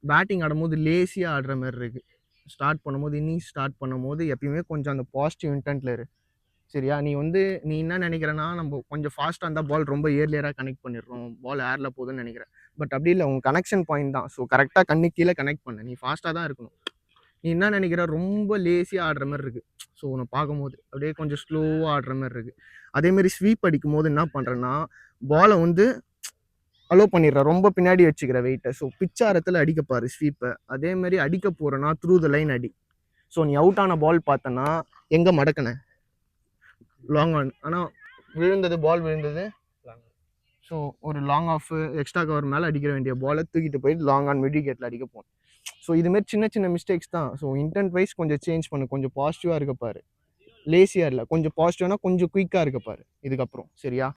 Batting ஆடும்போது லேசியாக ஆடுற மாதிரி இருக்குது. ஸ்டார்ட் பண்ணும்போது இன்னிங்ஸ் ஸ்டார்ட் பண்ணும்போது எப்பயுமே கொஞ்சம் அந்த பாசிட்டிவ் இன்டென்ட்டில் இரு. சரியா? நீ என்ன நினைக்கிறேன்னா, நம்ம கொஞ்சம் ஃபாஸ்ட்டாக இருந்தால் பால் ரொம்ப ஏர்லியராக கனெக்ட் பண்ணிடுறோம், பால் ஏரில் போகுதுன்னு நினைக்கிறேன். பட் அப்படி இல்லை, உங்கள் கனெக்ஷன் பாயிண்ட் தான். ஸோ கரெக்டாக கண்ணு கீழே கனெக்ட் பண்ணு. நீ ஃபாஸ்ட்டாக தான் இருக்கணும். நீ என்ன நினைக்கிற, ரொம்ப லேசியாக ஆடுற மாதிரி இருக்குது. ஸோ உன்னை பார்க்கும்போது அப்படியே கொஞ்சம் ஸ்லோவாக ஆடுற மாதிரி இருக்குது. அதேமாரி ஸ்வீப் அடிக்கும் போது என்ன பண்ணுறேன்னா, பாலை அலோ பண்ணிடுற, ரொம்ப பின்னாடி வச்சுக்கிற வெயிட்டை. ஸோ பிச்சாரத்தில் அடிக்கப்பாரு ஸ்வீப்பை. அதேமாரி அடிக்க போகிறேன்னா த்ரூ த லைன் அடி. ஸோ நீ அவுட் ஆன பால் பார்த்தனா எங்கே மடக்கின லாங் ஆன், ஆனால் பால் விழுந்தது. ஸோ ஒரு லாங் ஆஃப் எக்ஸ்ட்ரா கவர் மேலே அடிக்க வேண்டிய பாலை தூக்கிட்டு போயிட்டு லாங் ஆன் மிட் விக்கெட்டில் அடிக்க போகணும். ஸோ இதுமாரி சின்ன சின்ன மிஸ்டேக்ஸ் தான். ஸோ இன்டென்ட் வைஸ் கொஞ்சம் சேஞ்ச் பண்ணு, கொஞ்சம் பாசிட்டிவாக இருக்க பாரு. லேசியாக இல்லை, கொஞ்சம் பாசிட்டிவானா கொஞ்சம் குயிக்காக இருக்க பாரு இதுக்கப்புறம். சரியா?